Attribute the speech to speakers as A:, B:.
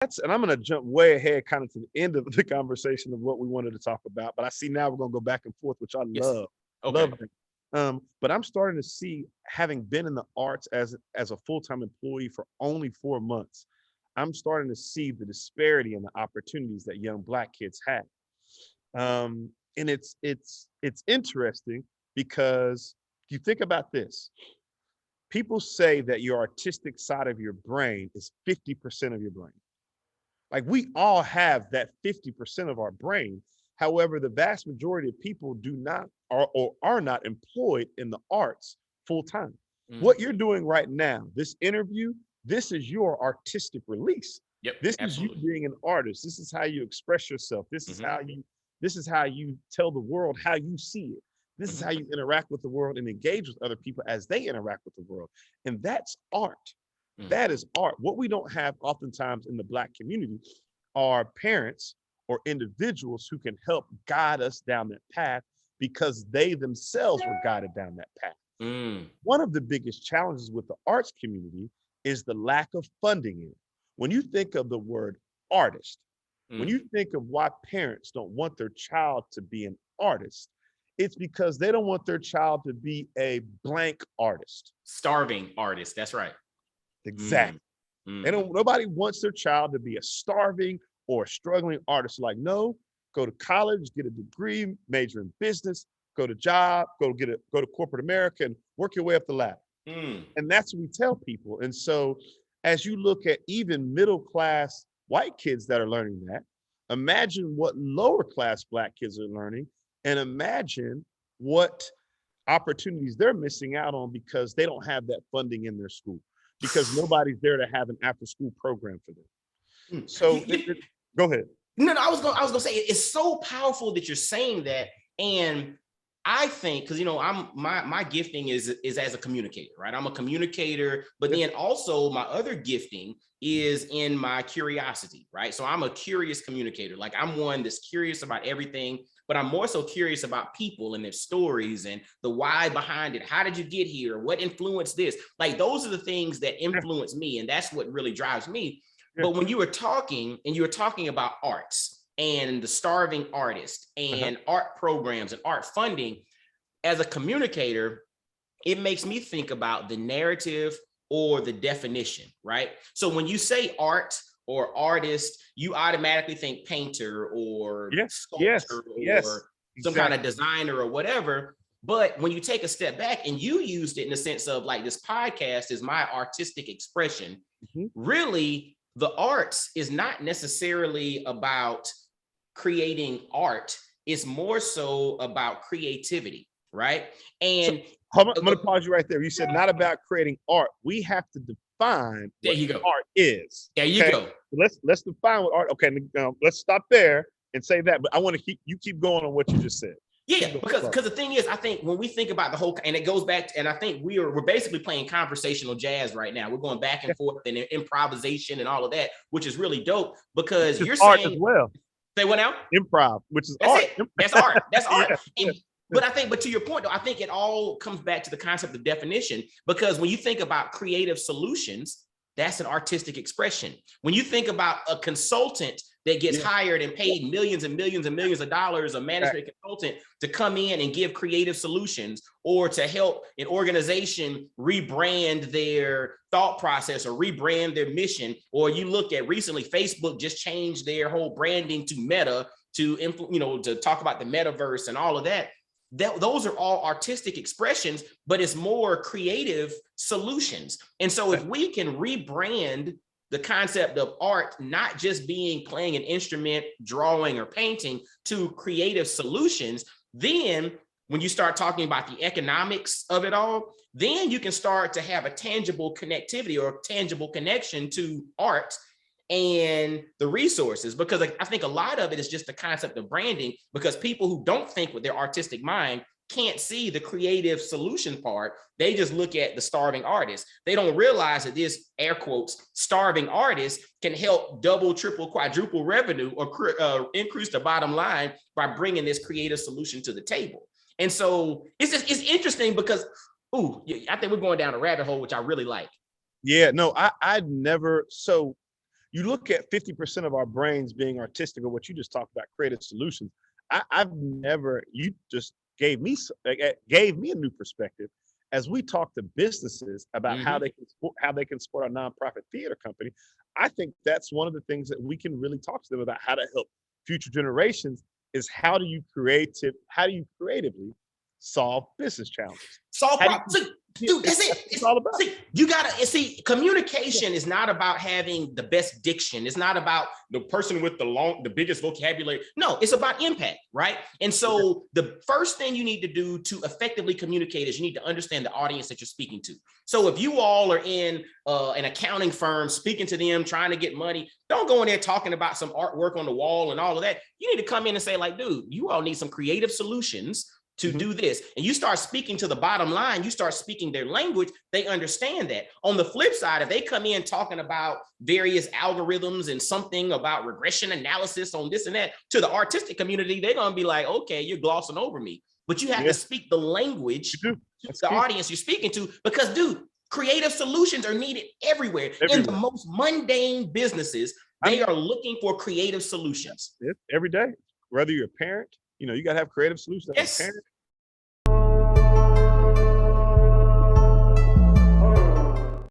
A: and I'm going to jump way ahead kind of to the end of the conversation of what we wanted to talk about. But I see now we're going to go back and forth, which I
B: Yes.
A: love.
B: Okay.
A: Love that. But I'm starting to see, having been in the arts as a full-time employee for only 4 months, I'm starting to see the disparity in the opportunities that young Black kids have. And it's interesting because you think about this. People say that your artistic side of your brain is 50% of your brain. Like we all have that 50% of our brain. However, the vast majority of people do not or are not employed in the arts full time.
B: Mm.
A: What you're doing right now, this interview, this is your artistic release.
B: Yep.
A: This is you
B: Absolutely.
A: being an artist. This is how you express yourself.
B: Hmm.
A: This is how you tell the world how you see it. This is
B: Hmm.
A: how you interact with the world and engage with other people as they interact with the world. And that's art.
B: Mm.
A: That is art. What we don't have oftentimes in the Black community are parents or individuals who can help guide us down that path because they themselves were guided down that path.
B: Mm.
A: One of the biggest challenges with the arts community is the lack of funding in it. When you think of the word artist, when
B: Mm.
A: you think of why parents don't want their child to be an artist, it's because they don't want their child to be a blank artist.
B: Starving artist. That's right. Mm.
A: Exactly. They
B: Mm.
A: don't, nobody wants their child to be a starving or a struggling artist. Like, no, go to college, get a degree, major in business, go to job, go to corporate America and work your way up the ladder.
B: Mm.
A: And that's what we tell people. And so as you look at even middle class white kids that are learning that, imagine what lower class Black kids are learning and imagine what opportunities they're missing out on because they don't have that funding in their school, because nobody's there to have an after school program for them.
B: Mm.
A: So go ahead.
B: No, no, I was gonna say it's so powerful that you're saying that, and I think because I'm my gifting is as a communicator, right? I'm a communicator, but
A: Yeah.
B: then also my other gifting is in my curiosity, right? So I'm a curious communicator. Like I'm one that's curious about everything, but I'm more so curious about people and their stories and the why behind it. How did you get here? What influenced this? Like those are the things that
A: Yeah.
B: influence me, and that's what really drives me.
A: Yeah.
B: But when you were talking and you were talking about arts and the starving artist
A: Uh-huh.
B: and art programs and art funding, as a communicator, it makes me think about the narrative or the definition, right? So when you say art or artist, you automatically think painter or
A: Yes. Yes.
B: sculptor
A: Yes.
B: or some kind of
A: Exactly.
B: designer or whatever. But when you take a step back and you used it in the sense of like this podcast is my artistic expression,
A: Mhm.
B: really the arts is not necessarily about creating art. It's more so about creativity, right?
A: So
B: And
A: I'm going to pause you right there. You said not about creating art. We have to define
B: there
A: what
B: you go.
A: art is.
B: There you
A: Okay.
B: go.
A: Let's define what art. Okay. Let's stop there and say that. But I want to keep going on what you just said.
B: Yeah,
A: Keep going.
B: because the thing is, I think when we think about the whole, and it goes back to, and I think we're basically playing conversational jazz right now. We're going back
A: Yeah.
B: and forth and improvisation and all of that, which is really dope because
A: It's
B: you're
A: art as
B: saying
A: well.
B: they went out.
A: Improv, which is
B: That's
A: art.
B: it. That's art. That's art.
A: Yeah.
B: And but I think, but to your point, though, I think it all comes back to the concept of definition, because when you think about creative solutions, that's an artistic expression. When you think about a consultant that gets
A: Yeah.
B: hired and paid millions and millions and millions of dollars, a
A: Right.
B: management consultant to come in and give creative solutions or to help an organization rebrand their thought process or rebrand their mission, or you look at recently, Facebook just changed their whole branding to Meta to talk about the metaverse and all of that. Those are all artistic expressions, but it's more creative solutions. And so if we can rebrand the concept of art, not just being playing an instrument, drawing or painting, to creative solutions, then when you start talking about the economics of it all, then you can start to have a tangible connectivity or a tangible connection to art and the resources, because I think a lot of it is just the concept of branding, because people who don't think with their artistic mind can't see the creative solution part. They just look at the starving artist. They don't realize that this air quotes starving artist can help double, triple, quadruple revenue or increase the bottom line by bringing this creative solution to the table. And so it's interesting because, I think we're going down a rabbit hole, which I really like.
A: Yeah. No, I never. So you look at 50% of our brains being artistic, or what you just talked about, creative solutions. I've never, you just gave me a new perspective as we talk to businesses about how
B: Mhm.
A: they can support our nonprofit theater company. I think that's one of the things that we can really talk to them about, how to help future generations, is how do you creatively solve business challenges?
B: Solve
A: How do you,
B: problems. See,
A: yeah,
B: dude, that's
A: that's
B: it.
A: what it's all about.
B: See, you gotta see,
A: Yeah.
B: communication is not about having the best diction. It's not about the person with the biggest vocabulary. No, it's about impact, right? And
A: Yeah.
B: so the first thing you need to do to effectively communicate is you need to understand the audience that you're speaking to. So if you all are in an accounting firm speaking to them, trying to get money, don't go in there talking about some artwork on the wall and all of that. You need to come in and say, like, dude, you all need some creative solutions to
A: Mhm.
B: do this. And you start speaking to the bottom line, you start speaking their language, they understand that. On the flip side, if they come in talking about various algorithms and something about regression analysis on this and that, to the artistic community, they're going to be like, okay, you're glossing over me. But you have to
A: Yeah,
B: speak the language
A: you do.
B: to
A: That's
B: the
A: key.
B: audience you're speaking to, because, dude, creative solutions are needed everywhere. In the
A: Everywhere.
B: most mundane businesses,
A: I
B: they
A: mean,
B: are looking for creative solutions.
A: it's every day. Whether you're a parent, you got to have creative solutions as a
B: Yes.
A: parent.